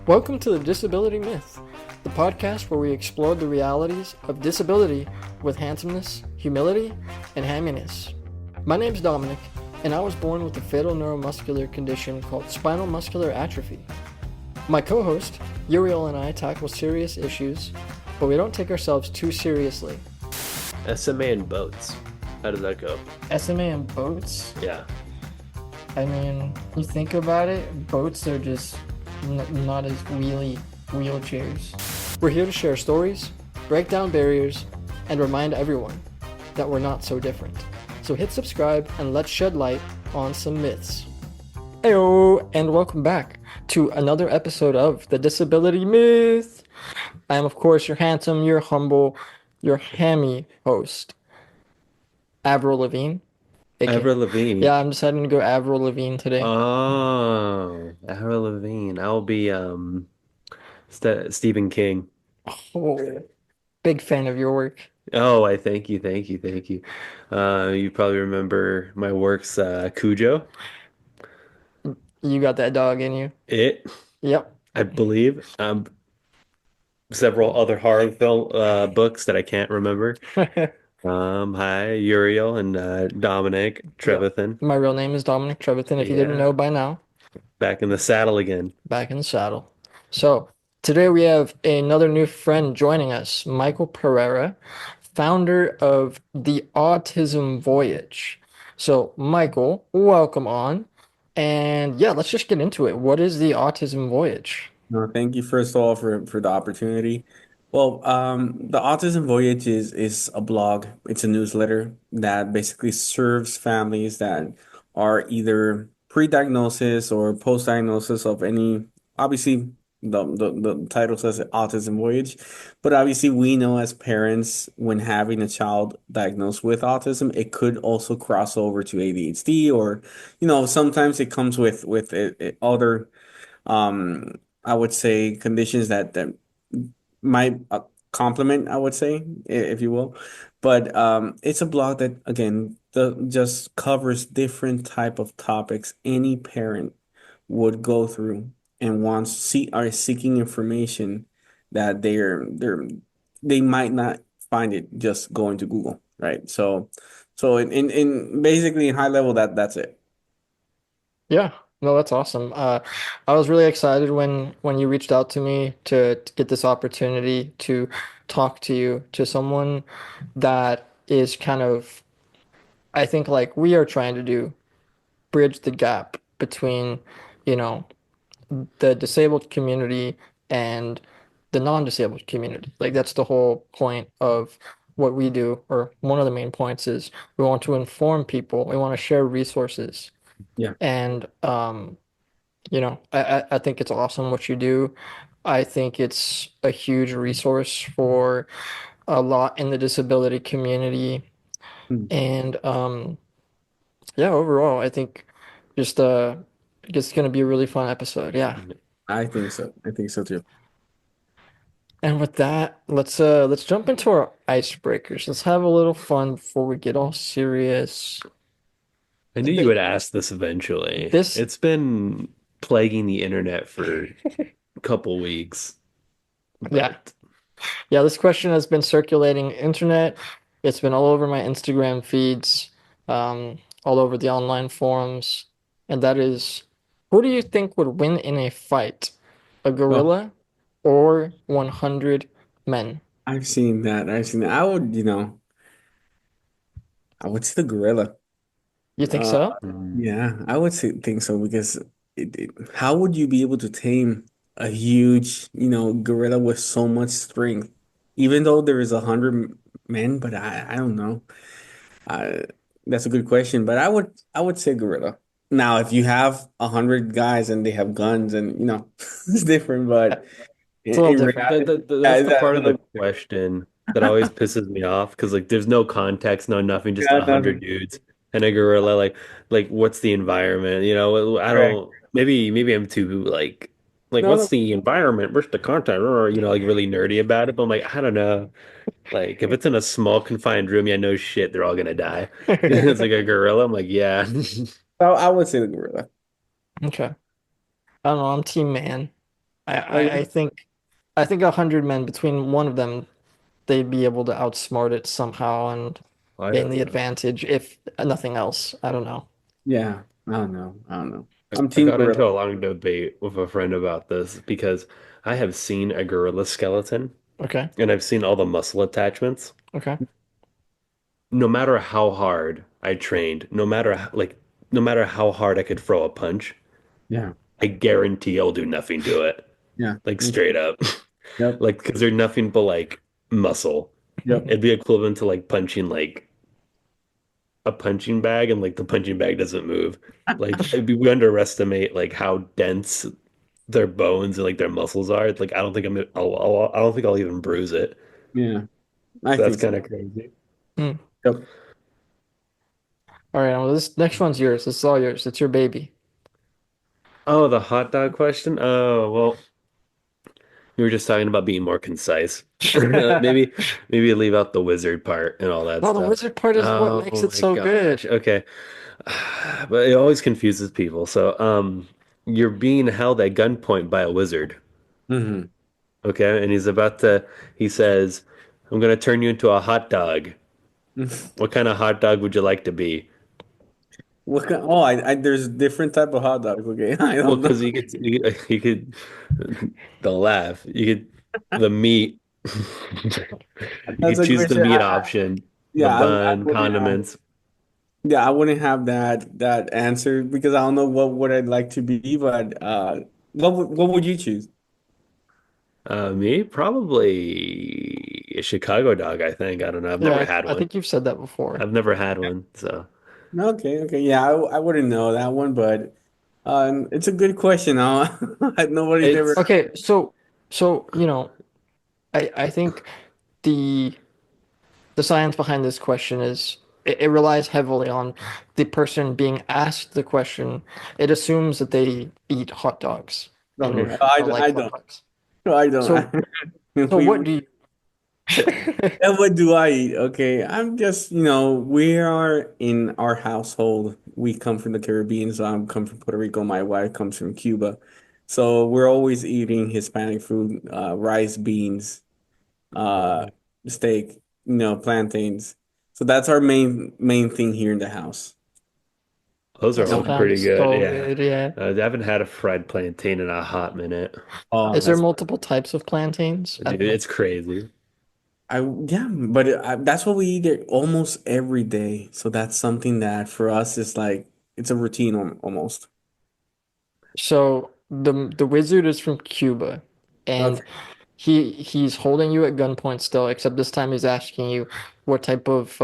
Welcome to the Disability Myth, the podcast where we explore the realities of disability with handsomeness, humility, and hamminess. My name's Dominic, and I was born with a fatal neuromuscular condition called spinal muscular atrophy. My co-host, Uriel, and I tackle serious issues, but we don't take ourselves too seriously. SMA and boats. How did that go? SMA and boats? Yeah. I mean, you think about it, boats are just not as wheelchairs. We're here to share stories, break down barriers, and remind everyone that we're not so different. So hit subscribe and let's shed light on some myths. Heyo, and welcome back to another episode of the Disability Myth. I am, of course, your handsome, your humble, your hammy host, Avril Lavigne. Avril Lavigne. Yeah, I'm deciding to go Avril Lavigne today. Oh, Avril Lavigne. I'll be Stephen King. Oh, big fan of your work. Oh, I thank you, thank you, thank you. You probably remember my works, Cujo. You got that dog in you. It, Yep. I believe. Several other horror film books that I can't remember. Hi, Uriel and Dominic Yep. Trevathan. My real name is Dominic Trevathan, if you didn't Yeah, know by now. back in the saddle again. Back in the saddle. So, today we have another new friend joining us, Michael Pereira, founder of the Autism Voyage. So, Michael, welcome on. And yeah, let's just get into it. What is the Autism Voyage? No, thank you first of all for the opportunity. Well, the Autism Voyage is a blog. It's a newsletter that basically serves families that are either pre-diagnosis or post-diagnosis of any. Obviously, the title says Autism Voyage, but obviously we know as parents when having a child diagnosed with autism, it could also cross over to ADHD or, sometimes it comes with other um I would say conditions that might complement, I would say, if you will. But it's a blog that again just covers different type of topics any parent would go through and are seeking information that they might not find it just going to Google, right? So in basically in high level that's it. Yeah, no, that's awesome. I was really excited when you reached out to me to get this opportunity to talk to you, to someone that is kind of, I think like we are trying to do, bridge the gap between, you know, the disabled community and the non-disabled community. Like that's the whole point of what we do, or one of the main points is we want to inform people, we want to share resources. Yeah. And I think it's awesome what you do. I think it's a huge resource for a lot in the disability community. Hmm. And yeah, overall, I think just it's gonna be a really fun episode. Yeah. I think so. I think so too. And with that, let's jump into our icebreakers. Let's have a little fun before we get all serious. I knew you would ask this eventually. This It's been plaguing the internet for a couple weeks. yeah. But Yeah, this question has been circulating internet. It's been all over my Instagram feeds, all over the online forums, and that is, who do you think would win in a fight? A Well, gorilla or 100 men? I've seen that. I've seen that. I would say the gorilla. You think Uh, so? yeah, I would say think so because how would you be able to tame a huge, gorilla with so much strength? Even though there is 100 men, but I don't know. I That's a good question, but I would say gorilla. Now, if you have 100 guys and they have guns, and it's different. But It's a little in different. reality, that's yeah, the part of the that's question that always pisses me off because like there's no context, no nothing, just yeah, 100 nothing. dudes and a gorilla. Like what's the environment? I Correct. don't. Maybe I'm too like No, what's no. the environment? Where's the content? Or like really nerdy about it. But I'm like I don't know. Like if it's in a small confined room, yeah, no shit, they're all gonna die. It's like a gorilla. I'm like yeah. I would say the gorilla. Okay. I don't know. I'm team man. I, Oh I, yeah, I think I think 100 men between one of them, they'd be able to outsmart it somehow and I gain the don't know. advantage, if nothing else. I don't know. yeah. I don't know. I don't know. I I'm I Team got Gorilla. into a long debate with a friend about this because I have seen a gorilla skeleton Okay. and I've seen all the muscle attachments. Okay. No matter how hard I trained, no matter how hard I could throw a punch, Yeah, I guarantee I'll do nothing to it. yeah. Like Me straight too. up. Yep, Like because they're nothing but like muscle. yep. It'd be equivalent to like punching like a punching bag and like the punching bag doesn't move. Like we underestimate like how dense their bones and like their muscles are. It's like I don't think I don't think I'll even bruise it. Yeah, I So that's think so. kind of crazy. Hmm. Yep. All right. Well, this next one's yours. This is all yours. It's your baby. Oh, the hot dog question? Oh, well, we were just talking about being more concise. Maybe maybe leave out the wizard part and all that No, the stuff. wizard part is what makes Oh it my so good. gosh. Okay. But it always confuses people. So, you're being held at gunpoint by a wizard. Hmm. Okay, and he says, I'm gonna turn you into a hot dog. What kind of hot dog would you like to be? What kind? Oh, there's different type of hot dogs. Okay, I Well, don't know. because you could, don't laugh. The meat. You That's could a choose the question. meat option, the Yeah, I bun, wouldn't have. condiments. Yeah, I wouldn't have that answer because I don't know what would I'd like to be, but what would you choose? Me, probably a Chicago dog, I think. I don't know. I've Yeah, never had I one. think you've said that before. I've never had one, so Okay, okay, yeah, I wouldn't know that one, but it's a good question. Huh? Nobody never. it's Okay, so I think the the science behind this question is it relies heavily on the person being asked the question. It assumes that they eat hot dogs Okay, and I like hot don't. dogs. I don't. So so what do you And what do I eat? Okay, I'm just, we are in our household. We come from the Caribbean, so I'm come from Puerto Rico. My wife comes from Cuba. So we're always eating Hispanic food, rice, beans, uh, steak, plantains. So that's our main thing here in the house. those are That all No. pretty sounds good. so Yeah, good, yeah. I haven't had a fried plantain in a hot minute. Oh, Is there that's multiple types of plantains? I Dude, don't know. it's crazy. I yeah, but that's what we eat it almost every day. So that's something that for us is like it's a routine almost. So the wizard is from Cuba, and Okay. he's holding you at gunpoint still, except this time he's asking you what type of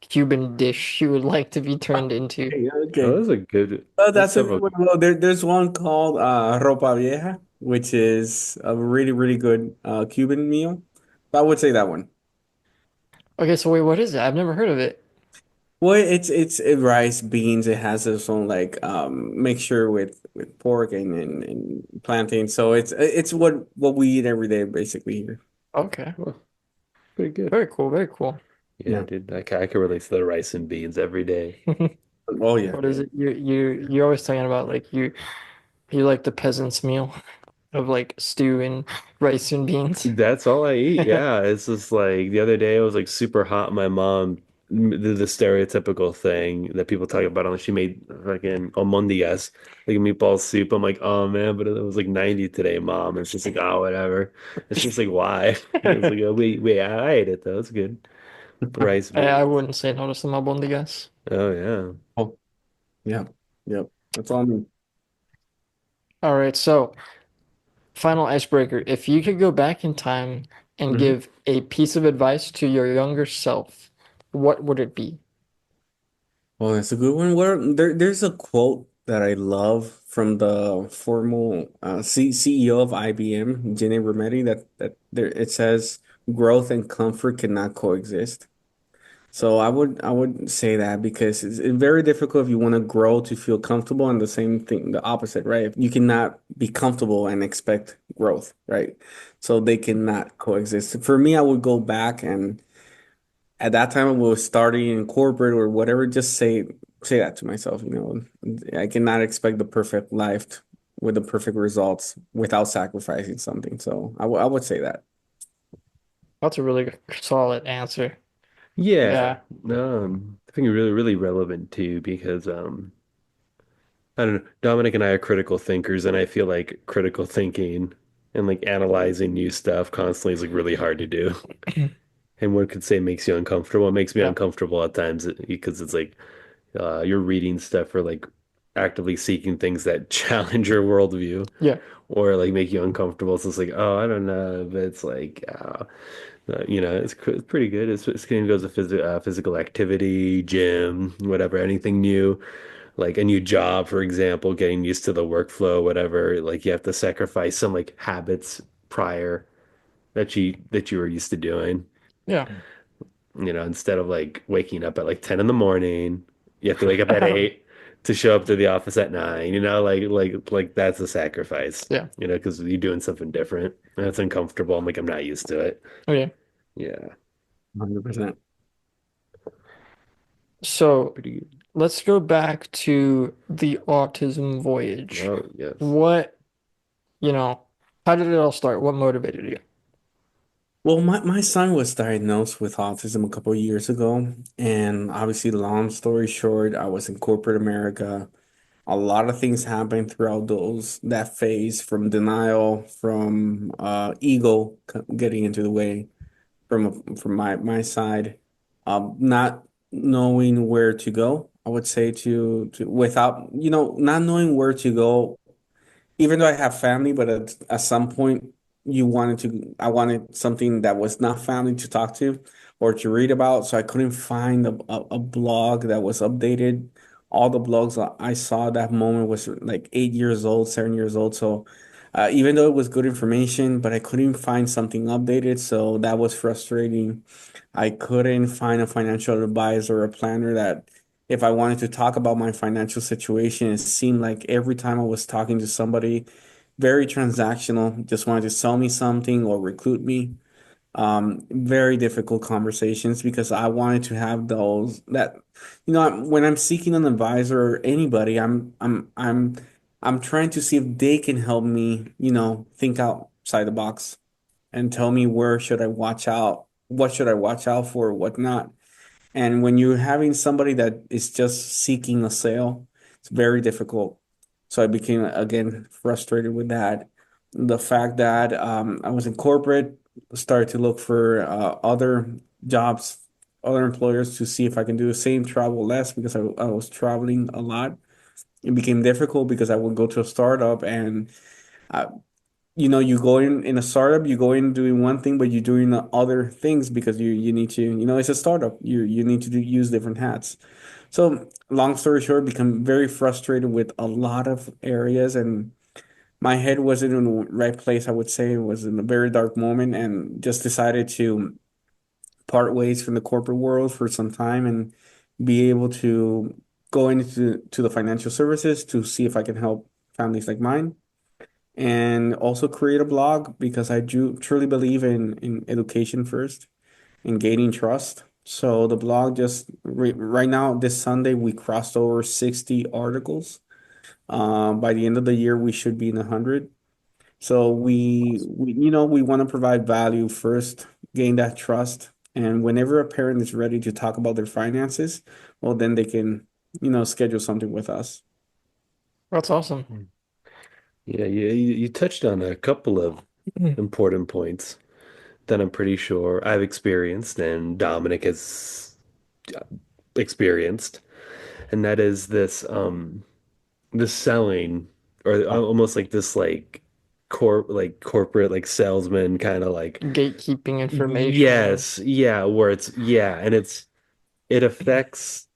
Cuban dish you would like to be turned into. Okay. Oh, Okay. those are good. That's That's a several. good one. Well, there's one called ropa vieja, which is a really, really good Cuban meal. I would say that one. Okay, so wait, what is it? I've never heard of it. Well, it's rice, beans. It has its own like mixture with pork and plantain. So it's what we eat every day basically here. Okay, Oh, pretty good. very cool, very cool. Yeah, Yeah. dude, I can relate to the rice and beans every day. Oh yeah. What is it? You're always talking about like you like the peasant's meal of like stew and rice and beans. That's all I eat. Yeah, it's just like the other day it was like super hot. My mom did the stereotypical thing that people talk about. She made fucking almondigues, like meatball soup. I'm like, oh man, but it was like 90 today, mom. It's just like, oh, whatever. It's just like, why? It's like, oh, wait, I ate it though. It's good. Rice I beans. wouldn't say no to some albondigas. Oh yeah. Oh yeah. Yep. That's all me. All right, so final icebreaker. If you could go back in time and Mhm. give a piece of advice to your younger self, what would it be? Oh, that's a good one. There's a quote that I love from the formal CEO of IBM, Jenny Rometty, that there it says growth and comfort cannot coexist. So I would say that because it's very difficult if you want to grow to feel comfortable and the same thing, the opposite, right? You cannot be comfortable and expect growth, right? So they cannot coexist. For me, I would go back and at that time I was starting in corporate or whatever, just say that to myself, I cannot expect the perfect life with the perfect results without sacrificing something. So I would say that. That's a really good, solid answer. Yeah, Yeah. I think really, really relevant too because I don't know. Dominic and I are critical thinkers, and I feel like critical thinking and like analyzing new stuff constantly is like really hard to do. And one could say makes you uncomfortable. It makes me Yeah. uncomfortable at times because it's like you're reading stuff or like actively seeking things that challenge your worldview Yeah. or like make you uncomfortable. So it's like, oh, I don't know, but it's like, it's pretty good. It's going to go to physical activity, gym, whatever, anything new, like a new job, for example, getting used to the workflow, whatever. Like you have to sacrifice some like habits prior that you were used to doing. Yeah. Instead of like waking up at like 10 in the morning, you have to wake up at 8 to show up to the office at 9, like that's a sacrifice, Yeah. because you're doing something different. And it's uncomfortable. I'm like, I'm not used to it. Okay. Yeah. 100%. So Pretty good. let's go back to the autism voyage. Oh, yes. What, you know, how did it all start? What motivated you? Well, my son was diagnosed with autism a couple of years ago, and obviously, long story short, I was in corporate America. A lot of things happened throughout that phase, from denial, from ego getting into the way, from my side, not knowing where to go. I would say to without not knowing where to go, even though I have family, but at some point I wanted something that was not family to talk to or to read about. So I couldn't find a blog that was updated. All the blogs I saw at that moment was like 8 years old, 7 years old. So even though it was good information, but I couldn't find something updated. So that was frustrating. I couldn't find a financial advisor or a planner that if I wanted to talk about my financial situation, it seemed like every time I was talking to somebody very transactional, just wanted to sell me something or recruit me. Very difficult conversations because I wanted to have those that, when I'm seeking an advisor or anybody, I'm trying to see if they can help me, think outside the box and tell me where should I watch out, what should I watch out for, what not. And when you're having somebody that is just seeking a sale, it's very difficult. So I became again frustrated with that. The fact that I was in corporate, started to look for other jobs, other employers to see if I can do the same, travel less because I was traveling a lot. It became difficult because I would go to a startup and uh, you go in a startup, you go in doing one thing, but you're doing other things because you need to, it's a startup. You need to use different hats. So long story short, become very frustrated with a lot of areas, and my head wasn't in the right place. I would say it was in a very dark moment, and just decided to part ways from the corporate world for some time and be able to go into the financial services to see if I can help families like mine and also create a blog because I do truly believe in education first and gaining trust. So the blog just right now this Sunday we crossed over 60 articles. By the end of the year we should be in 100. So we want to provide value first, gain that trust, and whenever a parent is ready to talk about their finances, well then they can schedule something with us. That's awesome. Yeah, you touched on a couple of important points that I'm pretty sure I've experienced and Dominic has experienced, and that is this selling or almost like this like corporate like salesman kind of like Gatekeeping information. yes, yeah, where and it affects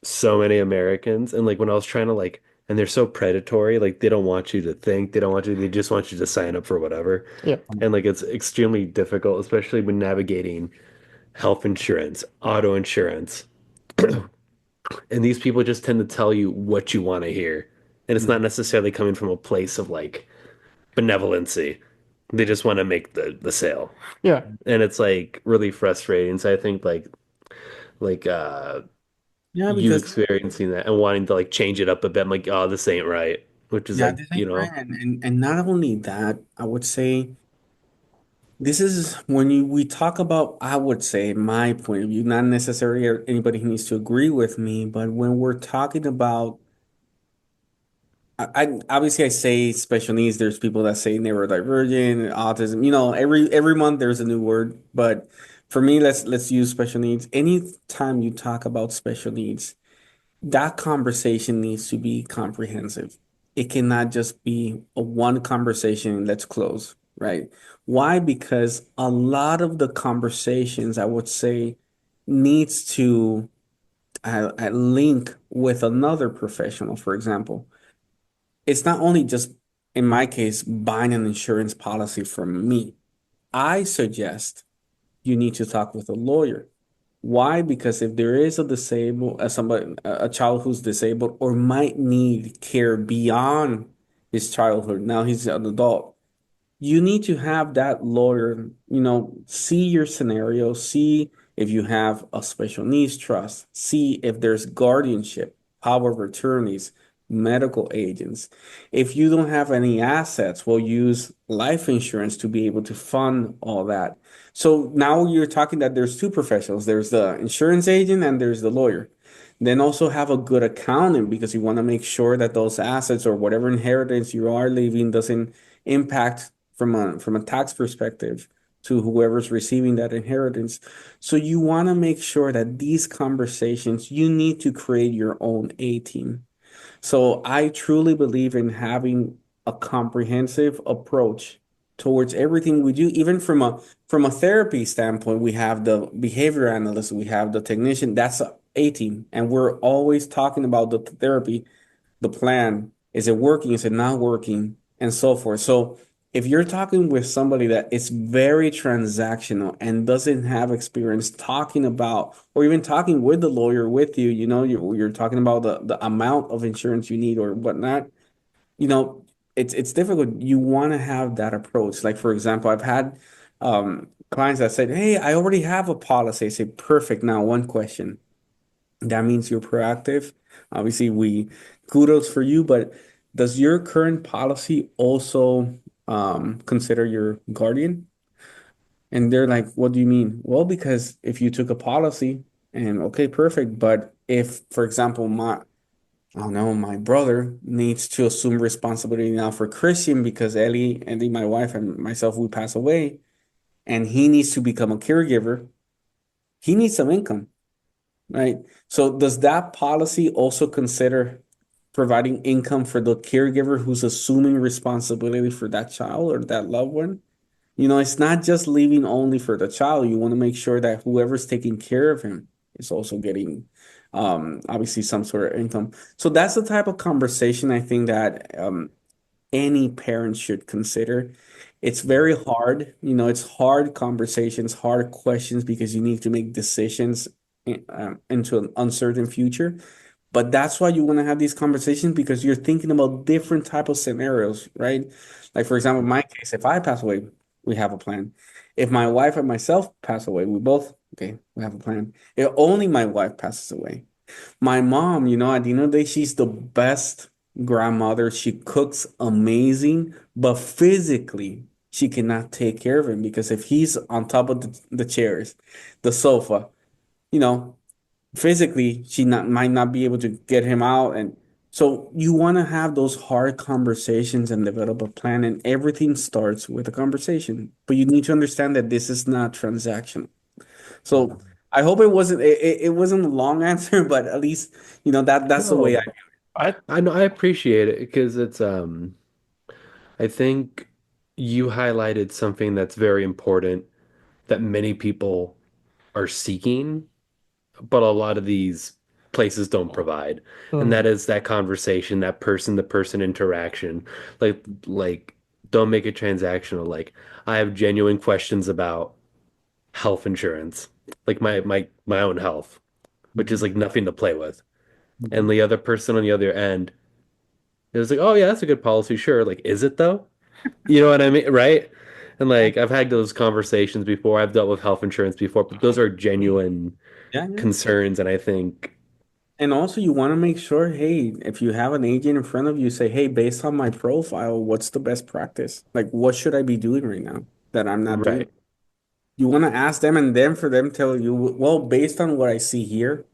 so many Americans. And like when I was trying to like, and they're so predatory, like they don't want you to think, they just want you to sign up for whatever. Yeah. And like it's extremely difficult, especially when navigating health insurance, auto insurance. And these people just tend to tell you what you want to hear. And it's not Mhm. necessarily coming from a place of like benevolency. They just want to make the sale. Yeah. And it's like really frustrating. So I think like Yeah, you because experiencing that and wanting to like change it up a bit. I'm like, oh, this ain't right. which is Yeah, like, this ain't right. And not only that, I would say this is when we talk about, I would say, my point of view, not necessarily anybody who needs to agree with me, but when we're talking about, I obviously I say special needs. There's people that say neurodivergent, autism. Every month there's a new word. But for me, let's use special needs. Anytime you talk about special needs, that conversation needs to be comprehensive. It cannot just be a one conversation and let's close, right? Why? Because a lot of the conversations, I would say, needs to link with another professional. For example, it's not only just, in my case, buying an insurance policy from me. I suggest you need to talk with a lawyer. Why? Because if there is a disabled, a child who's disabled or might need care beyond his childhood, now he's an adult, you need to have that lawyer, see your scenario, see if you have a special needs trust, see if there's guardianship, power of attorneys, medical agents. If you don't have any assets, we'll use life insurance to be able to fund all that. So now you're talking that there's two professionals. There's the insurance agent and there's the lawyer. Then also have a good accountant because you want to make sure that those assets or whatever inheritance you are leaving doesn't impact from a tax perspective to whoever's receiving that inheritance. So you want to make sure that these conversations, you need to create your own A team. So I truly believe in having a comprehensive approach towards everything we do, even from a therapy standpoint. We have the behavior analyst, we have the technician, that's a team. And we're always talking about the therapy, the plan. Is it working? Is it not working? And so forth. So if you're talking with somebody that is very transactional and doesn't have experience talking about, or even talking with the lawyer with you, you're talking about the amount of insurance you need or whatnot, you know, it's difficult. You want to have that approach. Like, for example, I've had clients that said, "Hey, I already have a policy." I say, "Perfect. Now, one question. That means you're proactive. Obviously, we kudos for you, but does your current policy also consider your guardian?" And they're like, "What do you mean?" Well, because if you took a policy and okay, perfect, but if, for example, I don't know, my brother needs to assume responsibility now for Christian because Ellie, my wife, and myself, we pass away, and he needs to become a caregiver. He needs some income. Right. So does that policy also consider providing income for the caregiver who's assuming responsibility for that child or that loved one? It's not just leaving only for the child. You want to make sure that whoever's taking care of him is also getting obviously some sort of income. So that's the type of conversation I think that any parent should consider. It's very hard, it's hard conversations, hard questions because you need to make decisions into an uncertain future. But that's why you want to have these conversations because you're thinking about different type of scenarios, right? Like for example, in my case, if I pass away, we have a plan. If my wife and myself pass away, we have a plan. If only my wife passes away, my mom, at the end of the day, she's the best grandmother. She cooks amazing, but physically, she cannot take care of him because if he's on top of the chairs, the sofa, you know, physically, she might not be able to get him out. And so you want to have those hard conversations and develop a plan, and everything starts with a conversation. But you need to understand that this is not transactional. So I hope it wasn't a long answer, but at least that's the way I No, I know I appreciate it because it's I think you highlighted something that's very important that many people are seeking, but a lot of these places don't provide. And Mm, that is that conversation, that person to person interaction. Like don't make it transactional. Like I have genuine questions about health insurance, like my own health, which is Mhm. like nothing to play with. And Mhm. the other person on the other end is like, "Oh yeah, that's a good policy, sure." Like, is it though? You know what I mean, right? And Yeah, like I've had those conversations before. I've dealt with health insurance before, but those are genuine yeah, yeah. concerns, and I think And also, you want to make sure, hey, if you have an agent in front of you, say, hey, based on my profile, what's the best practice? Like, what should I be doing right now that I'm not doing? Right, You want to ask them, and then for them tell you, well, based on what I see here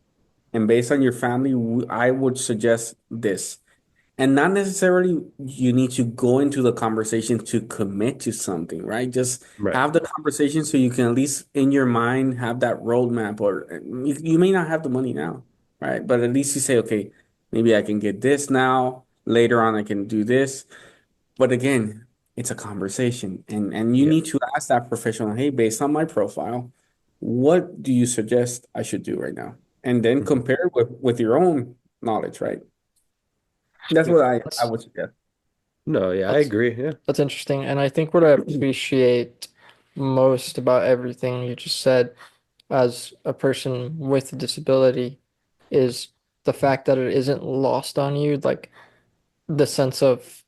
and based on your family, I would suggest this. And not necessarily you need to go into the conversation to commit to something, right? Just right. have the conversation so you can at least in your mind have that roadmap, or you may not have the money now, right? But at least you say, okay, maybe I can get this now. Later on, I can do this. But again, it's a conversation, and you Yeah. need to ask that professional, hey, based on my profile, what do you suggest I should do right now? And then Mhm. compare with your own knowledge, right? That's Yeah. what I That's would suggest. No, yeah, I that's agree. Yeah. that's interesting. And I think what I appreciate most about everything you just said as a person with a disability is the fact that it isn't lost on you, like the sense of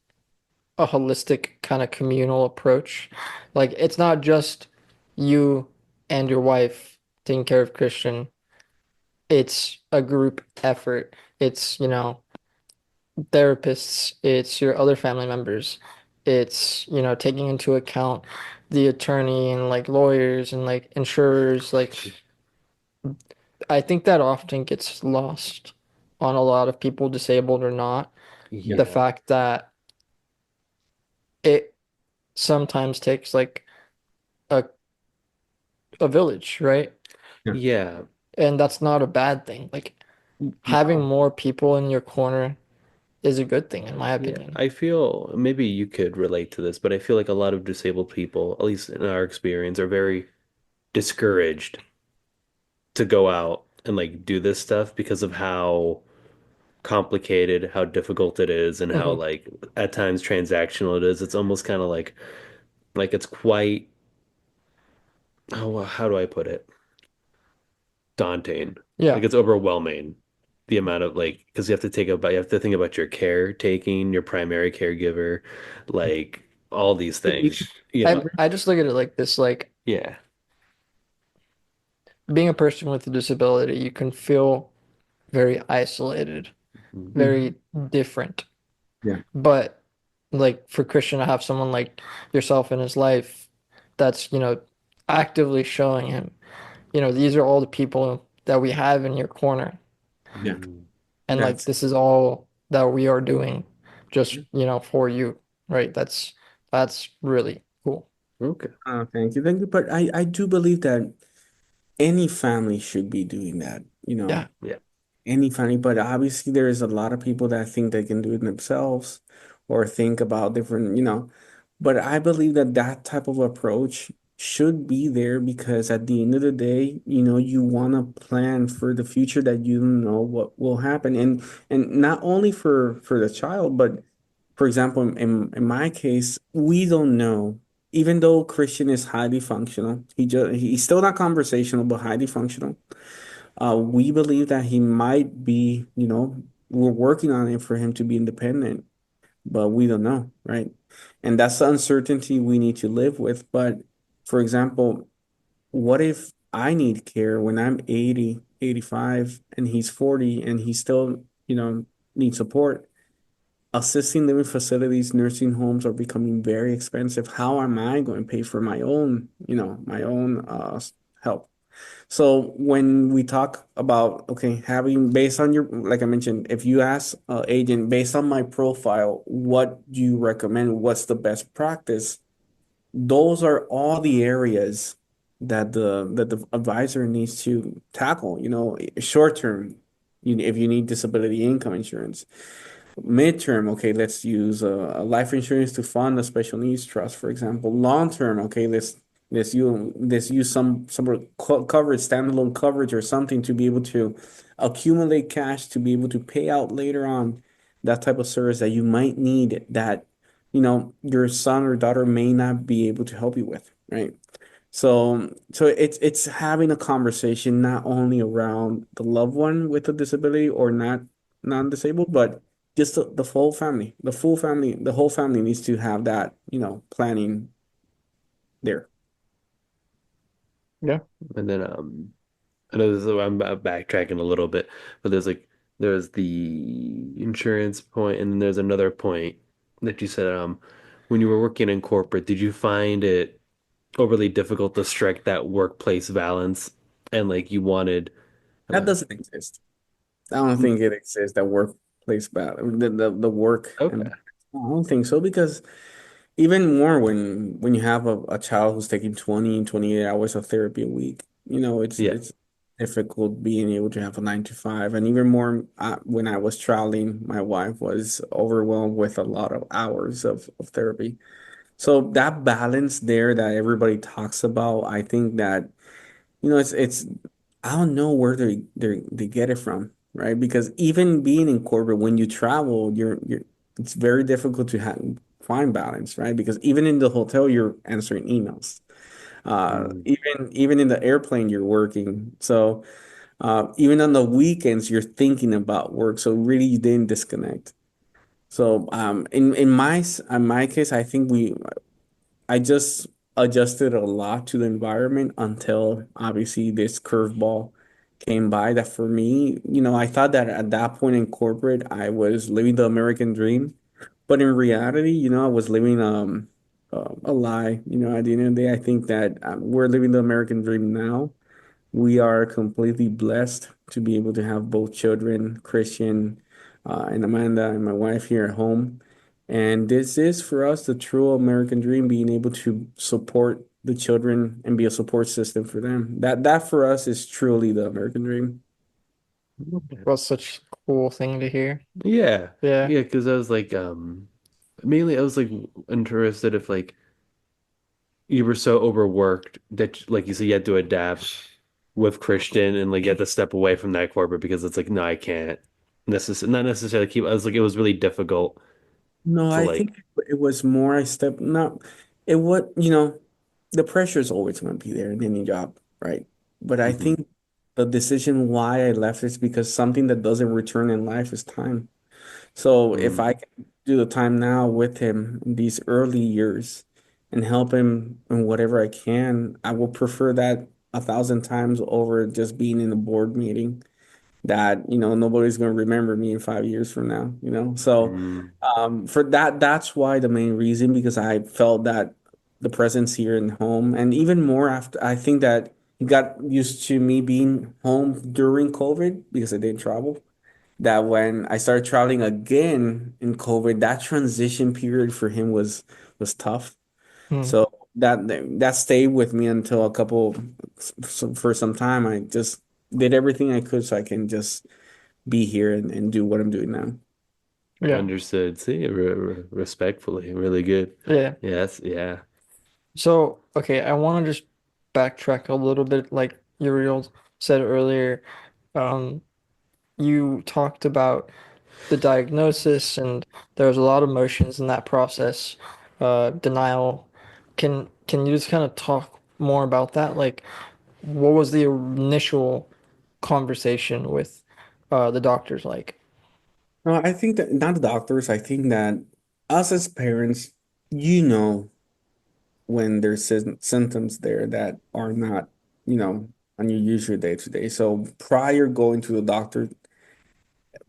a holistic kind of communal approach. Like it's not just you and your wife taking care of Christian. It's a group effort. It's, therapists, it's your other family members. It's, taking into account the attorney and like lawyers and like insurers. Like I think that often gets lost on a lot of people, disabled or not. Yeah, The Yeah. fact that it sometimes takes like a a village, right? yeah. Yeah. And that's not a bad thing. Like having No, more people in your corner is a good thing, in my Yeah. opinion. I feel maybe you could relate to this, but I feel like a lot of disabled people, at least in our experience, are very discouraged to go out and like do this stuff because of how complicated, how difficult it is, and how Hmm. like at times transactional it is. It's almost kind of like it's quite, oh, well, how do I put it? Daunting. Yeah. Like it's overwhelming the amount of like because you have to think about your caretaking, your primary caregiver, like all these you things, you know? I just look at it like this, like Yeah. being a person with a disability, you can feel very isolated, Mhm. Mhm. very different. Yeah, But like for Christian to have someone like yourself in his life that's, actively showing him, these are all the people that we have in your corner. yeah. Mhm. And like That's this is all that we are doing just, for you, right? That's really cool. Okay. thank you, thank you. But I do believe that any family should be doing that, Yeah. Yeah. any family. But obviously, there is a lot of people that think they can do it themselves or think about different. But I believe that that type of approach should be there because at the end of the day, you want to plan for the future that you don't know what will happen. And not only for the child, but for example, in my case, we don't know. Even though Christian is highly functional, he's still not conversational, but highly functional. We believe that he might be, we're working on it for him to be independent, but we don't know, right? And that's the uncertainty we need to live with. But for example, what if I need care when I'm 80, 85, and he's 40 and he still, needs support? Assisting living facilities, nursing homes are becoming very expensive. How am I going to pay for my own help? So when we talk about, okay, having based on your, like I mentioned, if you ask agent based on my profile, what do you recommend? What's the best practice? Those are all the areas that the advisor needs to tackle. Short term, if you need disability income insurance. Midterm, okay, let's use a life insurance to fund a special needs trust, for example. Long term, okay, let's use some coverage, standalone coverage or something to be able to accumulate cash to be able to pay out later on that type of service that you might need that your son or daughter may not be able to help you with, right? So it's having a conversation not only around the loved one with a disability or not non-disabled, but just the full family, the whole family needs to have that, planning there. Yeah. And then I know this is, I'm backtracking a little bit, but there's like there's the insurance point, and then there's another point that you said, when you were working in corporate, did you find it overly difficult to strike that workplace balance and like you wanted That uh doesn't exist. I don't think it exists, that workplace balance, the work and okay. I don't think so because even more when you have a child who's taking 20, 28 hours of therapy a week, Yeah. it's difficult being able to have a 9 to 5. And even more when I was traveling, my wife was overwhelmed with a lot of hours of therapy. So that balance there that everybody talks about, I think that it's I don't know where they get it from, right? Because even being in corporate, when you travel, you're it's very difficult to find balance, right? Because even in the hotel, you're answering emails. Mm. Even in the airplane, you're working. So even on the weekends, you're thinking about work. So really, you didn't disconnect. So in my case, I think I just adjusted a lot to the environment until obviously this curveball came by that for me, I thought that at that point in corporate, I was living the American dream. But in reality, I was living a lie. At the end of the day, I think that we're living the American dream now. We are completely blessed to be able to have both children, Christian, and Amanda and my wife here at home. And this is for us the true American dream, being able to support the children and be a support system for them. That for us is truly the American dream. Was such a cool thing to hear. Yeah. Yeah. Yeah, because I was like, mainly I was like interested if like you were so overworked that like you said you had to adapt with Christian and like you had to step away from that corporate because it's like, no, I can't not necessarily keep I was like it was really difficult No, to I like think it was more I stepped not it what the pressure is always going to be there in any job, right? But I mhm, think the decision why I left is because something that doesn't return in life is time. So if mm, I can do the time now with him in these early years and help him in whatever I can, I will prefer that 1,000 times over just being in a board meeting that, nobody's going to remember me in 5 years from now. So mm, for that's why the main reason, because I felt that the presence here in home, and even more after, I think that he got used to me being home during COVID because I didn't travel, that when I started traveling again in COVID, that transition period for him was tough. Hmm. So that stayed with me until for some time. I just did everything I could so I can just be here and do what I'm doing now. Yeah. understood. See, respectfully, really good. Yeah. Yes, yeah. So, okay, I want to just backtrack a little bit. Like Uriel said earlier, um, you talked about the diagnosis, and there was a lot of emotions in that process, denial. Can you just kind of talk more about that? Like, what was the initial conversation with the doctors like? No, I think that not the doctors. I think that us as parents, you know, when there's symptoms there that are not, you know, on your usual day to day. So prior going to the doctor,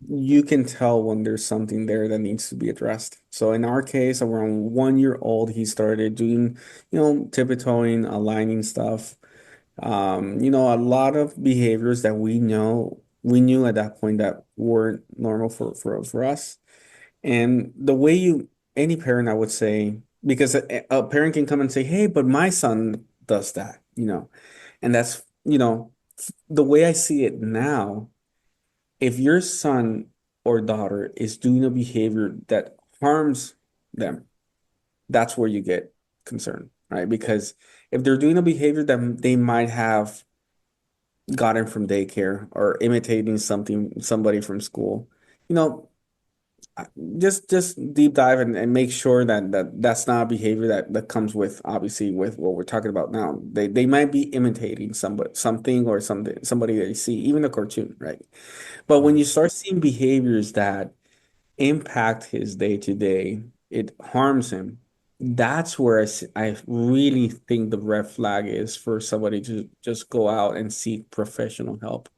you can tell when there's something there that needs to be addressed. So in our case, around 1 year old, he started doing, tiptoeing, aligning stuff. A lot of behaviors that we knew at that point that weren't normal for us. And the way any parent, I would say, because a parent can come and say, "Hey, but my son does that," and that's, the way I see it now. If your son or daughter is doing a behavior that harms them, that's where you get concerned, right? Because if they're doing a behavior that they might have gotten from daycare or imitating somebody from school, you know, just deep dive and make sure that's not a behavior that comes with, obviously, with what we're talking about now. They might be imitating something or somebody they see, even a cartoon, right? But when you Mm. start seeing behaviors that impact his day to day, it harms him. That's where I really think the red flag is for somebody to just go out and seek professional help.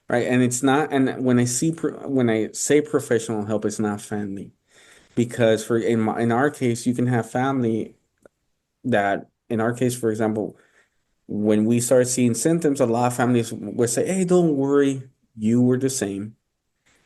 right? And it's not, and when I say professional help, it's not family because in our case, you can have family that in our case, for example, when we start seeing symptoms, a lot of families will say, "Hey, don't worry, you were the same.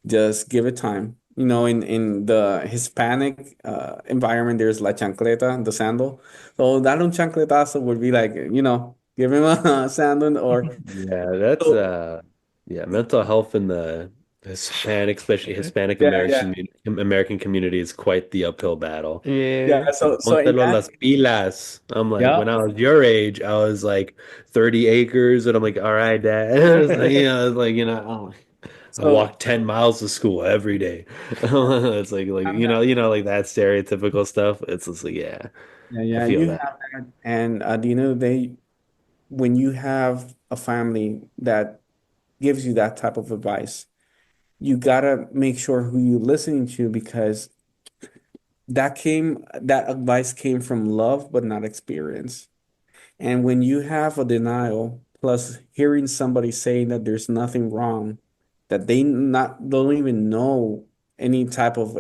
Just give it time." You know, in the Hispanic environment, there's la chancleta, the sandal. So that un chancletazo would be like, give him a sandal or Yeah, that's so, yeah, mental health in the Hispanic, especially Hispanic yeah, yeah. American community is quite the uphill battle. Yeah. Yeah, so in Póntelo that, las pilas. I'm like, yeah. when I was your age, I was like 30 acres, and I'm like, all right, dad. It's like, I So walk 10 miles to school every day. It's like like that stereotypical stuff. It's just like, yeah, yeah, I yeah, feel you that. have that. And at the end of the day, when you have a family that gives you that type of advice, you gotta make sure who you're listening to because that advice came from love, but not experience. And when you have a denial, plus hearing somebody saying that there's nothing wrong, that they not don't even know any type of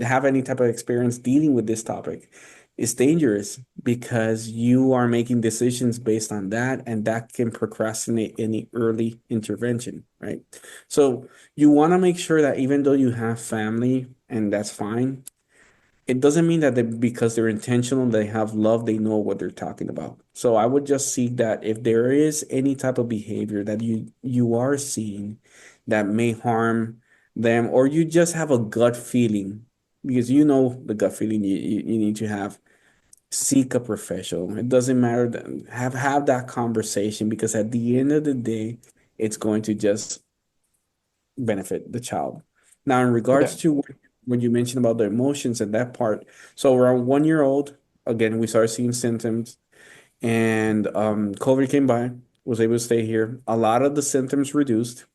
have any type of experience dealing with this topic, is dangerous because you are making decisions based on that, and that can procrastinate any early intervention, right? So you want to make sure that even though you have family, and that's fine, it doesn't mean that because they're intentional, they have love, they know what they're talking about. So I would just see that if there is any type of behavior that you are seeing that may harm them, or you just have a gut feeling, because you know the gut feeling you need to have, seek a professional. It doesn't matter have that conversation because at the end of the day, it's going to just benefit the child. Now, in regards Yeah. to when you mentioned about the emotions and that part, so around 1 year old, again, we started seeing symptoms, and COVID came by, was able to stay here. A lot of the symptoms reduced,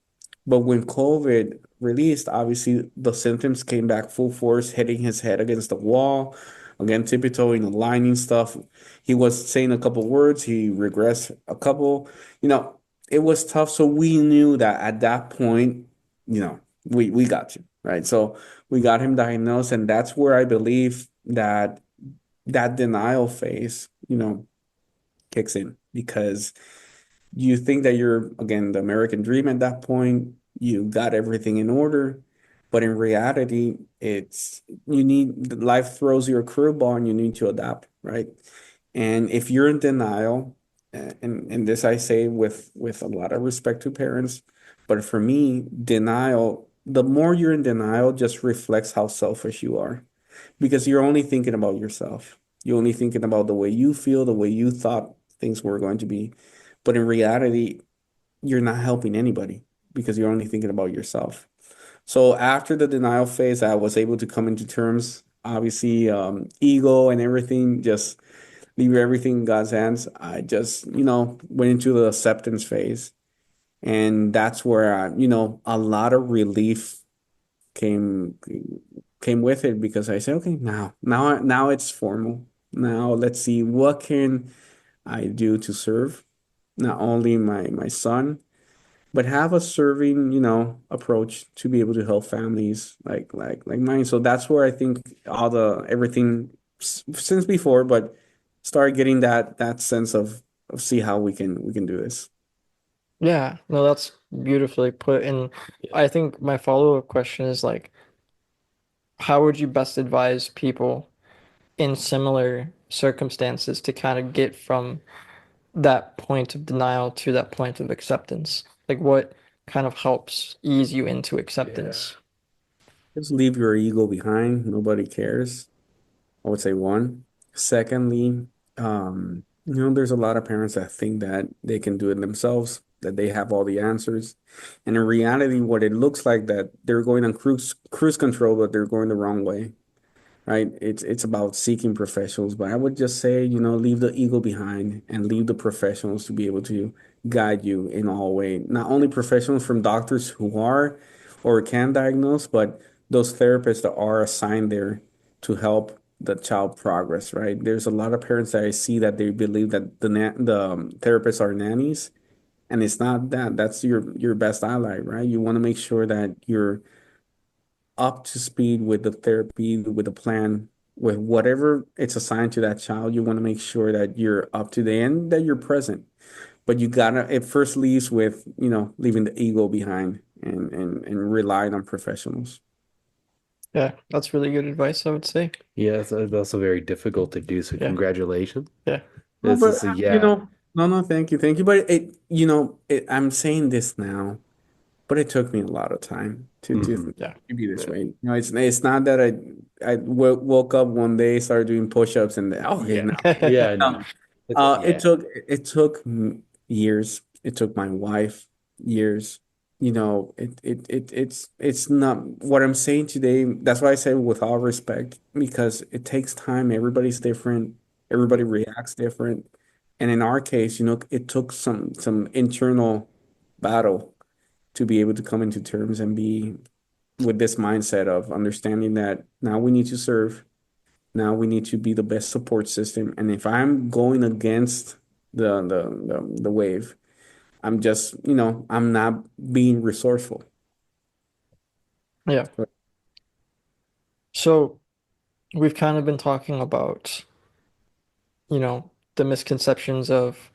but when COVID released, obviously the symptoms came back full force, hitting his head against the wall, again, tiptoeing, aligning stuff. He was saying a couple words, he regressed a couple. You know, it was tough. So we knew that at that point, we got you, right? So we got him diagnosed, and that's where I believe that that denial phase, kicks in because you think that you're again the American dream at that point. You got everything in order, but in reality, it's you need life throws you a curveball and you need to adapt, right? And if you're in denial, and this I say with a lot of respect to parents, but for me, denial, the more you're in denial, just reflects how selfish you are because you're only thinking about yourself. You're only thinking about the way you feel, the way you thought things were going to be. But in reality, you're not helping anybody because you're only thinking about yourself. So after the denial phase, I was able to come into terms. Obviously, ego and everything, just leave everything in God's hands. I just, went into the acceptance phase. And that's where a lot of relief came came with it because I said, okay, now it's formal. Now let's see what can I do to serve not only my son, but have a serving, approach to be able to help families like mine. So that's where I think all the everything since before, but start getting that sense of see how we can do this. Yeah. No, that's beautifully put. And Yeah. I think my follow-up question is like, how would you best advise people in similar circumstances to kind of get from that point of denial to that point of acceptance? Like, what kind of helps ease you into Yeah. acceptance? Just leave your ego behind. Nobody cares. I would say one. Secondly, there's a lot of parents that think that they can do it themselves, that they have all the answers. And in reality, what it looks like that they're going on cruise control, but they're going the wrong way, right? It's about seeking professionals. But I would just say, leave the ego behind and leave the professionals to be able to guide you in all way. Not only professionals from doctors who are or can diagnose, but those therapists that are assigned there to help the child progress, right? There's a lot of parents that I see that they believe that the therapists are nannies, And it's not that. That's your best ally, right? You want to make sure that you're up to speed with the therapy, with the plan, with whatever it's assigned to that child. You want to make sure that you're up to the end, that you're present. But you gotta, it first leaves with, leaving the ego behind and relying on professionals. Yeah, that's really good advice, I would say. Yeah, it's also very difficult to do. So Yeah, congratulations. yeah, No, This but is yeah. no, no, thank you. But I'm saying this now, but it took me a lot of time Hmm. yeah, to be this Yeah. way. It's not that I woke up one day, started doing push-ups, and okay, Yeah. now. Yeah. No. No. It's It yeah. took years. It took my wife years. It's not what I'm saying today. That's why I say with all respect, because it takes time. Everybody's different. Everybody reacts different. And in our case, it took some internal battle to be able to come into terms and be with this mindset of understanding that now we need to serve. Now we need to be the best support system. And if I'm going against the wave, I'm just, I'm not being resourceful. yeah. So we've kind of been talking about, the misconceptions of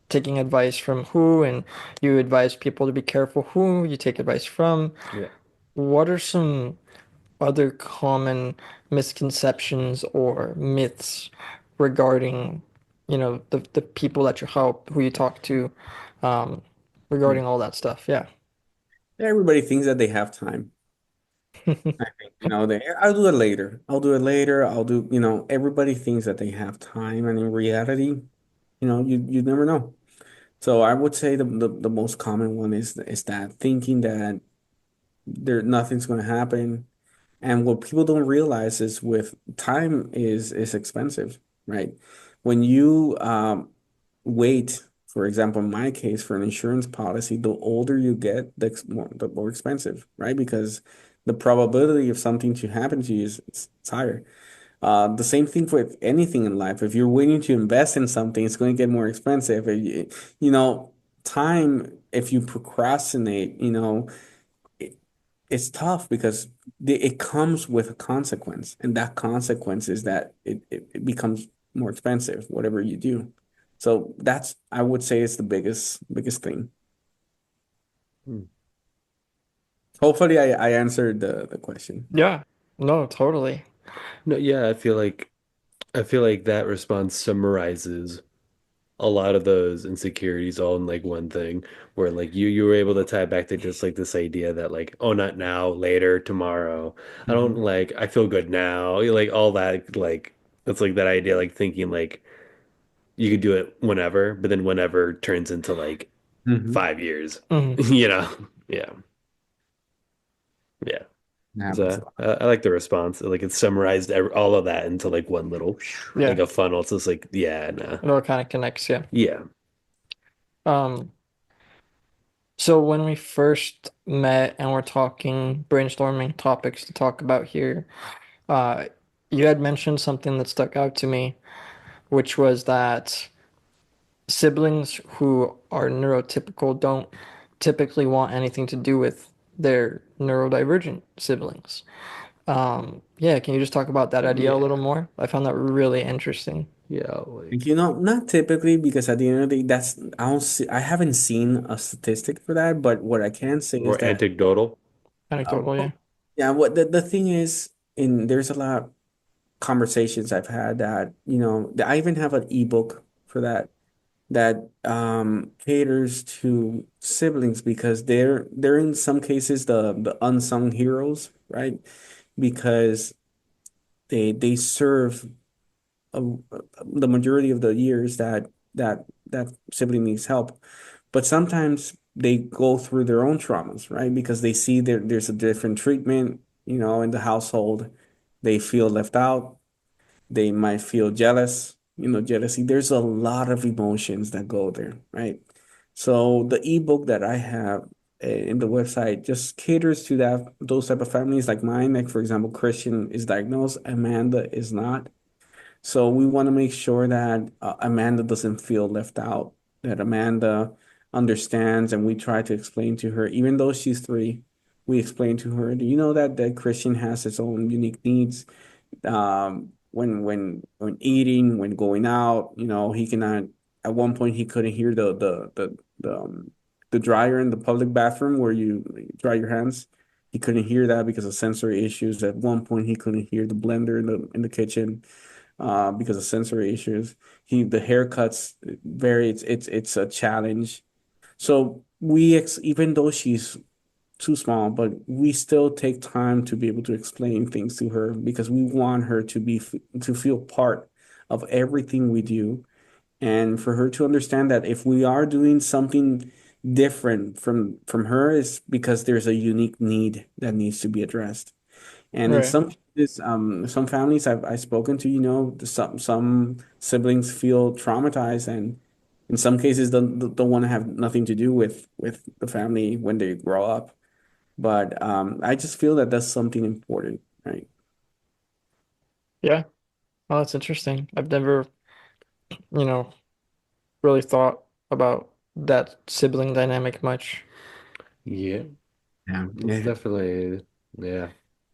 taking advice from who, and you advise people to be careful who you take advice from. Yeah. What are some other common misconceptions or myths regarding, the people that you help, who you talk to, um, Hmm. regarding all that stuff? Yeah. Everybody thinks that they have time. I think, I'll do it later. I'll do it later. Everybody thinks that they have time. And in reality, you never know. So I would say the most common one is that thinking that nothing's going to happen. And what people don't realize is with time is expensive, right? When you wait, for example, in my case, for an insurance policy, the older you get, the more expensive, right? Because the probability of something to happen to you is higher. The same thing with anything in life. If you're waiting to invest in something, it's going to get more expensive. You know, time, if you procrastinate, it's tough because it comes with a consequence, and that consequence is that it becomes more expensive, whatever you do. So that's, I would say, it's the biggest thing. Hmm. Hopefully, I answered the question. Yeah. No, totally. No, yeah, I feel like that response summarizes a lot of those insecurities all in like one thing, where like you were able to tie it back to just like this idea that like, oh, not now, later, tomorrow. I don't Hmm. like I feel good now. Like all that, like it's like that idea, like thinking like you could do it whenever, but then whenever turns into like Hmm. 5 years, Mhm. you know? Yeah. Yeah. It happens a So lot. I like the response. Like it summarized all of that into like one little like Yeah. a funnel. It's just like, yeah, nah. It all kind of connects, yeah. Yeah. Um, so when we first met and we're talking, brainstorming topics to talk about here, uh, you had mentioned something that stuck out to me, which was that siblings who are neurotypical don't typically want anything to do with their neurodivergent siblings. Yeah, can you just talk about that idea a little Yeah. more? I found that really interesting. Yeah. Like, Like not typically, because at the end of the day, I haven't seen a statistic for that, but what I can say is more that, anecdotal. Anecdotal, yeah. well, yeah, what the thing is, there's a lot of conversations I've had that, that I even have an ebook for that caters to siblings, because they're in some cases the unsung heroes, right? Because they serve a, the majority of the years that sibling needs help. But sometimes they go through their own traumas, right? Because they see there's a different treatment, in the household. They feel left out. They might feel jealous, jealousy. There's a lot of emotions that go there, right? So the ebook that I have in the website just caters to those type of families like mine. Like, for example, Christian is diagnosed, Amanda is not. So we want to make sure that Amanda doesn't feel left out, that Amanda understands, and we try to explain to her, even though she's 3, we explain to her, do you know that Christian has its own unique needs? When eating, when going out, he cannot. At one point, he couldn't hear the dryer in the public bathroom where you dry your hands. He couldn't hear that because of sensory issues. At one point, he couldn't hear the blender in the kitchen because of sensory issues. The haircuts vary. It's a challenge. So even though she's too small, but we still take time to be able to explain things to her because we want her to feel part of everything we do, and for her to understand that if we are doing something different from her, is because there's a unique need that needs to be addressed. And in Right. some cases, some families I've spoken to, some siblings feel traumatized, and in some cases don't want to have nothing to do with the family when they grow up. But I just feel that that's something important, right? Yeah. Oh, that's interesting. I've never, you know, really thought about that sibling dynamic much. Yeah, Yeah, it's yeah. definitely, yeah,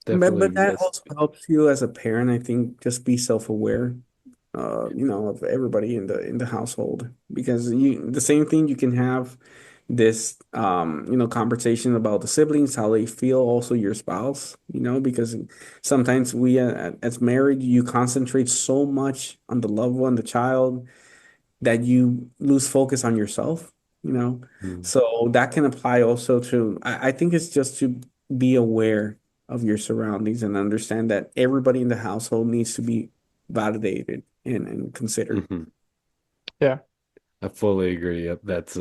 But definitely that exists. also helps you as a parent, I think, just be self-aware, of everybody in the household, because the same thing you can have this conversation about the siblings, how they feel, also your spouse, because sometimes we as married, you concentrate so much on the loved one, the child, that you lose focus on yourself, you know. Mm. So that can apply also to, I think it's just to be aware of your surroundings and understand that everybody in the household needs to be validated and considered. Hmm. Yeah. I fully agree. Yep, that's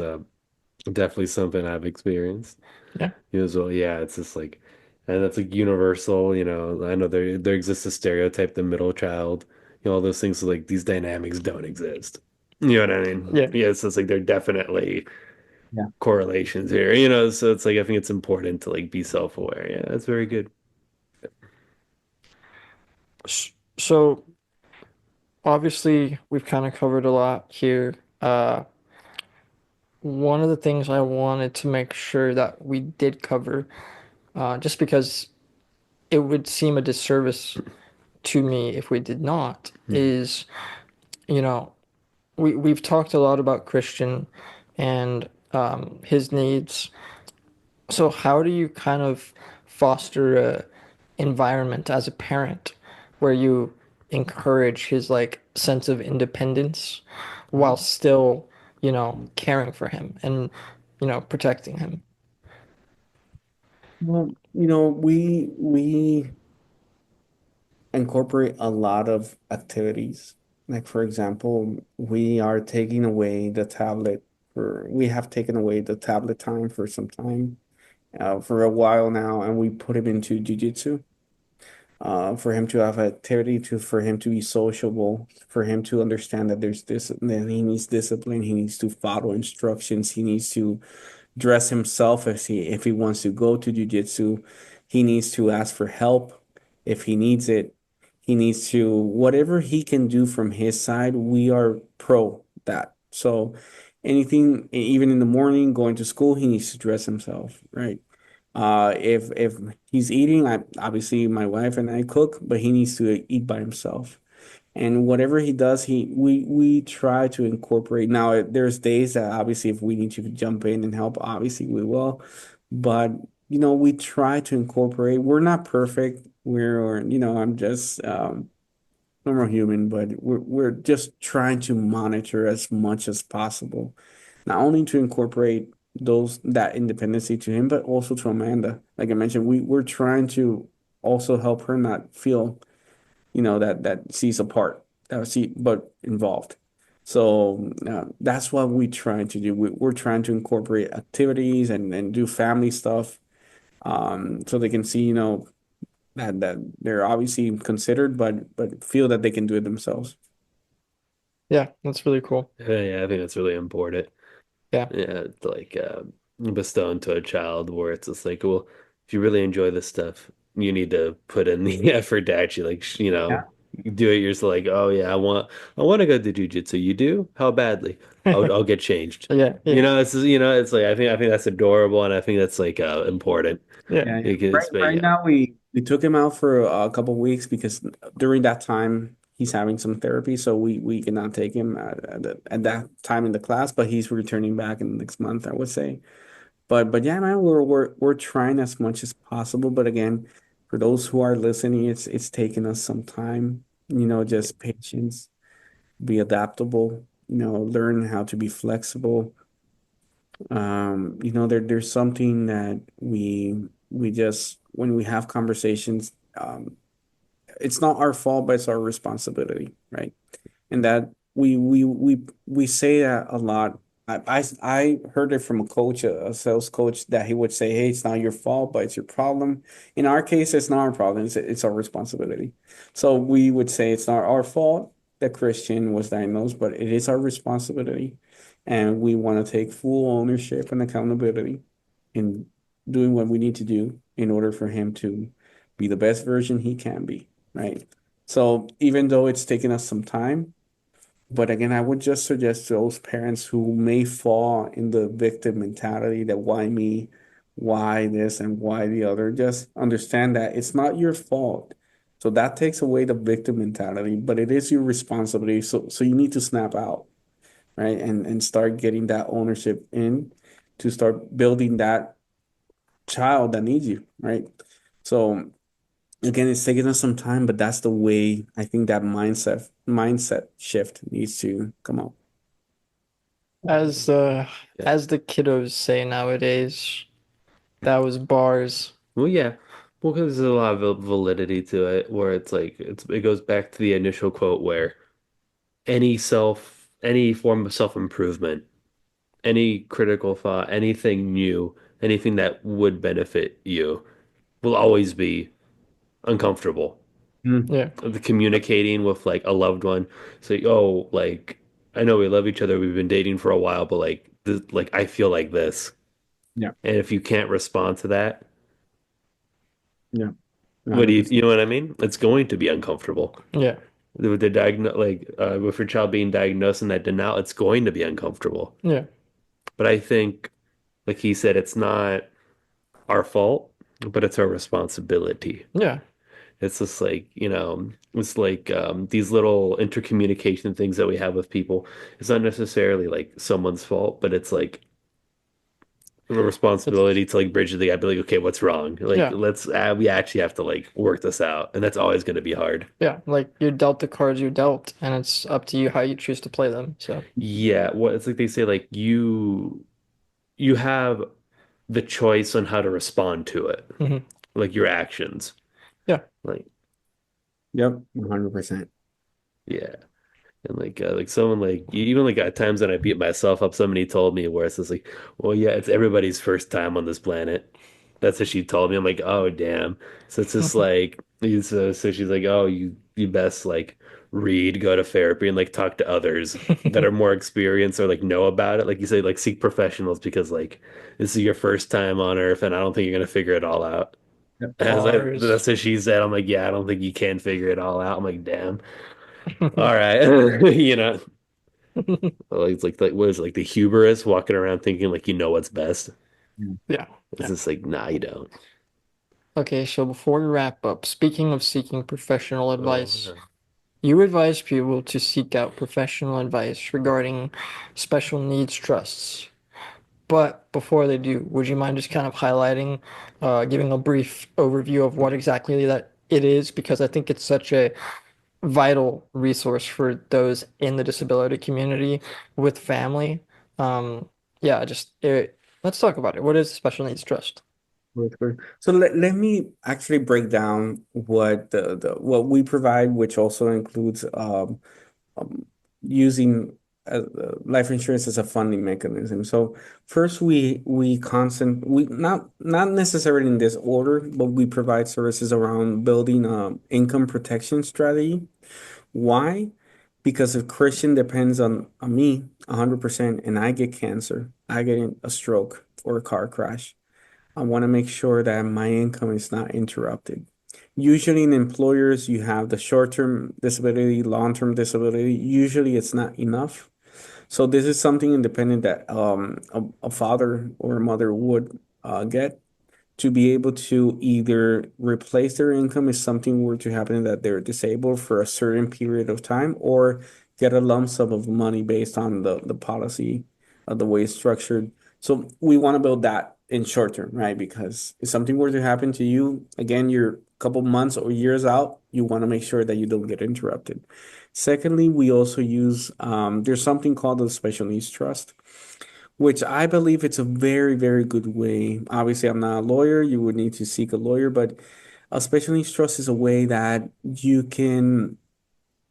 definitely something I've experienced. Yeah. You as well. Yeah, it's just like, and that's like universal. I know there exists a stereotype, the middle child. All those things. So like these dynamics don't exist. You know what I mean? Yeah. Yeah, so it's like there are definitely Yeah. correlations here. So it's like I think it's important to like be self-aware. Yeah, that's very good. So obviously we've kind of covered a lot here. One of the things I wanted to make sure that we did cover, just because it would seem a disservice to me if we did not, Mhm. is, you know, we've talked a lot about Christian and his needs. So how do you kind of foster a environment as a parent where you encourage his like sense of independence while still, caring for him and, protecting him? Well, we incorporate a lot of activities. Like for example, we have taken away the tablet time for some time, for a while now, and we put him into jujitsu, for him to have activity, for him to be sociable, for him to understand that that he needs discipline, he needs to follow instructions, he needs to dress himself if he wants to go to jujitsu. He needs to ask for help if he needs it. He needs to whatever he can do from his side. We are pro that. So anything, even in the morning, going to school, he needs to dress himself, right? If he's eating, obviously my wife and I cook, but he needs to eat by himself. And whatever he does, we try to incorporate. Now, there's days that obviously if we need to jump in and help, obviously we will. But we try to incorporate. We're not perfect. I'm just normal human, but we're just trying to monitor as much as possible, not only to incorporate that independency to him, but also to Amanda. Like I mentioned, we're trying to also help her not feel that she's a part, but involved. So that's what we're trying to do. We're trying to incorporate activities and do family stuff, so they can see, that they're obviously considered, but feel that they can do it themselves. Yeah, that's really cool. Yeah, I think that's really important. Yeah. Yeah, it's like bestow into a child where it's just like, well, if you really enjoy this stuff, you need to put in the effort to actually like, Yeah. do it. You're just like, oh yeah, I want to go to jujitsu. You do? How badly? I'll get changed. Yeah, yeah, It's like I think that's adorable, and I think that's like important yeah, Yeah, yeah. because, but Right yeah, now we took him out for a couple of weeks because during that time he's having some therapy, so we cannot take him at that time in the class, but he's returning back in the next month, I would say. But yeah, man, we're trying as much as possible. But again, for those who are listening, it's taking us some time, just patience, be adaptable, learn how to be flexible. There's something that we just when we have conversations, it's not our fault, but it's our responsibility, right? And that we say that a lot. I heard it from a coach, a sales coach, that he would say, "Hey, it's not your fault, but it's your problem." In our case, it's not our problem; it's our responsibility. So we would say it's not our fault that Christian was diagnosed, but it is our responsibility, and we want to take full ownership and accountability in doing what we need to do in order for him to be the best version he can be, right? So even though it's taken us some time, but again, I would just suggest to those parents who may fall in the victim mentality that why me, why this, and why the other, just understand that it's not your fault. So that takes away the victim mentality, but it is your responsibility. So you need to snap out, right? And start getting that ownership in to start building that child that needs you, right? So again, it's taking us some time, but that's the way I think that mindset shift needs to come out. as yeah. as the kiddos say nowadays, that was bars. Well, yeah. Well, because there's a lot of validity to it, where it's like it goes back to the initial quote where any form of self-improvement, any critical thought, anything new, anything that would benefit you will always be uncomfortable. Mm, Yeah, The communicating with like a loved one, say, oh, like I know we love each other, we've been dating for a while, but like I feel like this. yeah, And if you can't respond to that, yeah, what do 100%. you know what I mean? It's going to be uncomfortable. yeah, With the with your child being diagnosed and that denial, it's going to be uncomfortable. yeah, But I think, like he said, it's not our fault, but it's our responsibility. yeah. It's just like, it's like these little intercommunication things that we have with people. It's not necessarily like someone's fault, but it's like a It's responsibility to like bridge the gap, be like, okay, what's wrong? Like, yeah, we actually have to like work this out. And that's always going to be hard. yeah. Like you're dealt the cards you dealt, and it's up to you how you choose to play them. So Yeah. It's like they say, like, you have the choice on how to respond to it, mhm. like your actions. Yeah, Like, Yep, 100%. yeah. And like someone like even like at times when I beat myself up, somebody told me where it's just like, well, yeah, it's everybody's first time on this planet. That's what she told me. I'm like, oh damn. So it's just like so she's like, oh, you best like read, go to therapy, and like talk to others that are more experienced or like know about it. Like you say, like seek professionals because like this is your first time on Earth, and I don't think you're gonna figure it all out. Yep. bars. That's what she said. I'm like, yeah, I don't think you can figure it all out. I'm like, damn. All right. Like it's like what is it, like the hubris walking around thinking like you know what's best. Yeah. Yeah, It's yeah. just like, nah, you don't. Okay, so before we wrap up, speaking of seeking professional Oh, advice, yeah. you advise people to seek out professional advice regarding special needs trusts. But before they do, would you mind just kind of highlighting, giving a brief overview of what exactly that it is? Because I think it's such a vital resource for those in the disability community with family. Um, yeah, let's talk about it. What is the Special Needs Trust? Good. So let me actually break down what what we provide, which also includes um, using life insurance as a funding mechanism. So first, we not necessarily in this order, but we provide services around building income protection strategy. Why? Because if Christian depends on me 100% and I get cancer, I get a stroke or a car crash, I want to make sure that my income is not interrupted. Usually in employers, you have the short-term disability, long-term disability. Usually it's not enough. So this is something independent that a father or a mother would get to be able to either replace their income if something were to happen that they're disabled for a certain period of time, or get a lump sum of money based on the policy of the way it's structured. So we want to build that in short term, right? Because if something were to happen to you, again, you're a couple months or years out, you want to make sure that you don't get interrupted. Secondly, we also use there's something called the special needs trust, which I believe it's a very, very good way. Obviously, I'm not a lawyer. You would need to seek a lawyer, but a special needs trust is a way that you can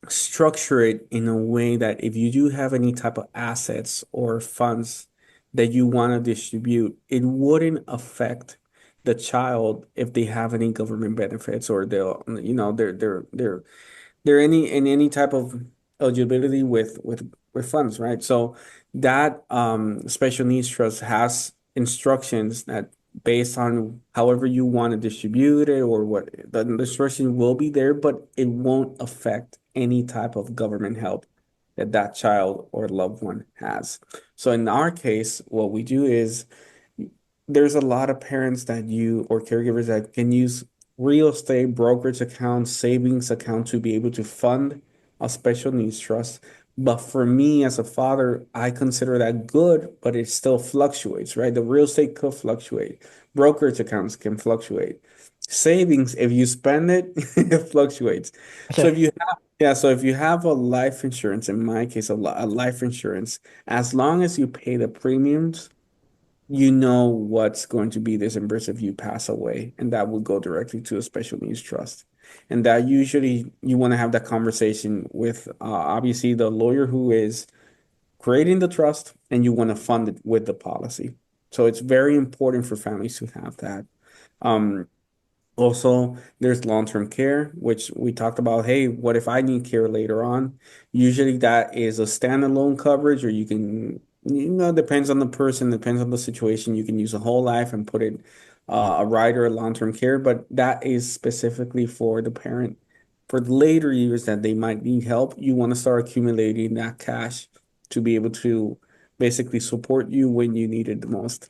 structure it in a way that if you do have any type of assets or funds that you want to distribute, it wouldn't affect the child if they have any government benefits or they'll, they're any in any type of eligibility with funds, right? So that special needs trust has instructions that based on however you want to distribute it or what the instruction will be there, but it won't affect any type of government help that that child or loved one has. So in our case, what we do is there's a lot of parents that you or caregivers that can use real estate brokerage accounts, savings account to be able to fund a special needs trust. But for me as a father, I consider that good, but it still fluctuates, right? The real estate could fluctuate. Brokerage accounts can fluctuate. Savings, if you spend it, it fluctuates. So Yeah. if you have, yeah, so if you have a life insurance, in my case, a life insurance, as long as you pay the premiums, you know what's going to be disbursed if you pass away, and that will go directly to a special needs trust. And that usually you want to have that conversation with obviously the lawyer who is creating the trust, and you want to fund it with the policy. So it's very important for families to have that. Um, Also, there's long-term care, which we talked about. Hey, what if I need care later on? Usually that is a standalone coverage, or you can, depends on the person, depends on the situation. You can use a whole life and put it a rider, long-term care, but that is specifically for the parent. For the later years that they might need help, you want to start accumulating that cash to be able to basically support you when you need it the most.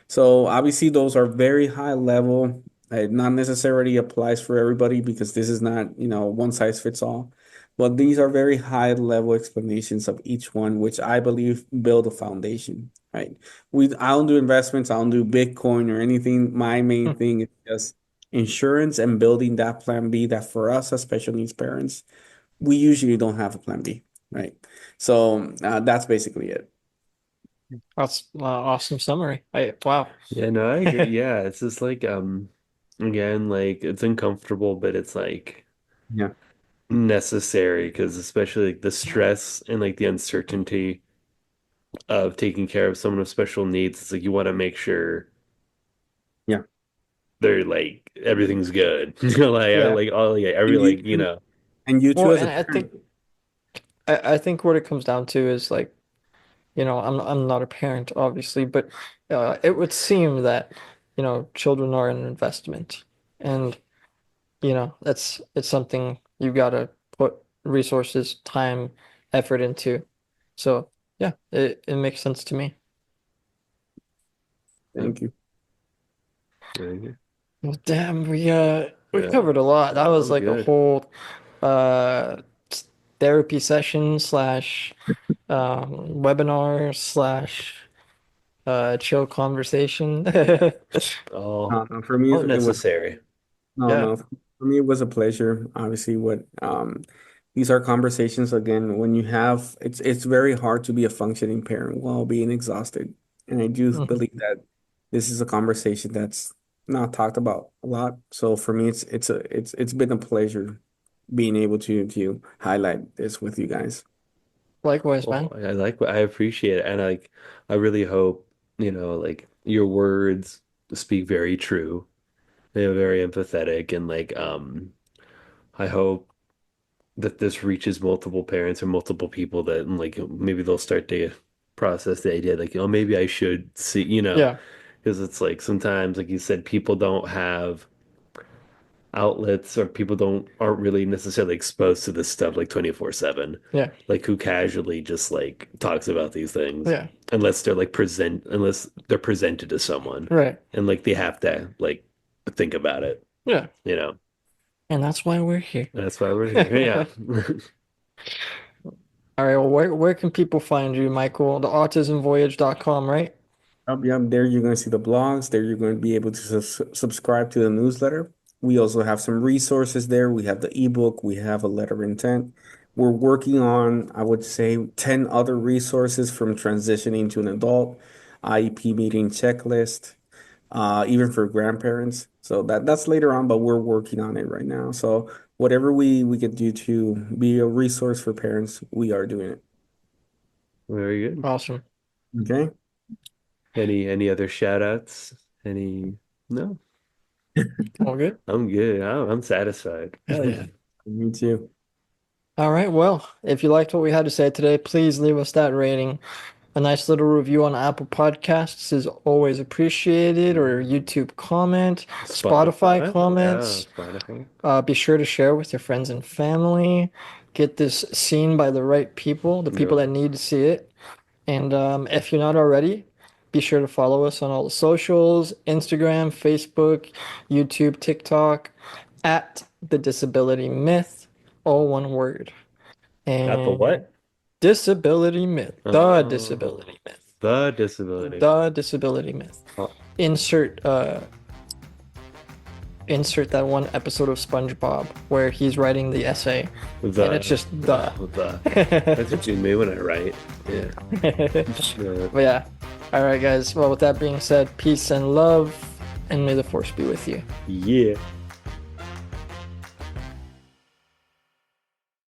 So obviously those are very high level. It not necessarily applies for everybody because this is not, one size fits all. But these are very high level explanations of each one, which I believe build a foundation, right? I don't do investments, I don't do Bitcoin or anything. My main Hmm. thing is just insurance and building that plan B that for us as special needs parents, we usually don't have a plan B, right? So that's basically it. That's awesome summary. Wow. Yeah, no, I agree. Yeah, it's just like again, like it's uncomfortable, but it's like Yeah. necessary because especially like the stress and like the uncertainty of taking care of someone with special needs, it's like you want to make sure Yeah. they're like everything's good. You know, Yeah. like all like every And you like, too, and you too Well, as a and parent. I think what it comes down to is like, I'm not a parent, obviously, but it would seem that, children are an investment. And, it's something you gotta put resources, time, effort into. So yeah, it makes sense to me. yep. Thank you. Yeah, Well, damn, we yeah. covered a lot. That That was was like a good. whole uh therapy session slash webinar slash chill conversation. All No, for me, all it was necessary. no, Yeah. no. For me, it was a pleasure. Obviously, what these are conversations again. When you have, it's very hard to be a functioning parent while being exhausted, and I do Mhm. believe that this is a conversation that's not talked about a lot. So for me, it's been a pleasure being able to highlight this with you guys. Likewise, man. Well, I like I appreciate it, and I really hope, like your words speak very true. They're very empathetic, and like I hope that this reaches multiple parents or multiple people that like maybe they'll start to process the idea like, oh, maybe I should see, Yeah. because it's like sometimes, like you said, people don't have outlets or people aren't really necessarily exposed to this stuff like 24/7. Yeah. Like who casually just like talks about these things Yeah. unless they're presented to someone Right. and like they have to like think about it, Yeah. you know. And that's why we're here. That's why we're here. Yeah. All right, well, where can people find you, Michael? The autismvoyage.com, right? Yep, there you're going to see the blogs. There you're going to be able to subscribe to the newsletter. We also have some resources there. We have the ebook. We have a letter of intent. We're working on, I would say, 10 other resources from transitioning to an adult, IEP meeting checklist, even for grandparents. So that's later on, but we're working on it right now. So whatever we can do to be a resource for parents, we are doing it. Very good. Awesome. Okay. Any other shout outs? Any no? All good? I'm good. I'm satisfied. Hell yeah. Me too. All right, well, if you liked what we had to say today, please leave us that rating. A nice little review on Apple Podcasts is always appreciated, or YouTube comment, Spotify Spotify? Yeah, comments. Spotify. Be sure to share with your friends and family. Get this seen by the right people, the people Yep. that need to see it. And if you're not already, be sure to follow us on all the socials, Instagram, Facebook, YouTube, TikTok, at The Disability Myth, all one word. At the And what? Disability Myth, The Oh, Disability Myth, the disability. The Disability Myth. Oh, Insert insert that one episode of SpongeBob where he's writing the essay, and it's just the. the. That's what you mean when I write. Yeah. Yeah. But yeah. All right, guys. Well, with that being said, peace and love, and may the force be with you. Yeah.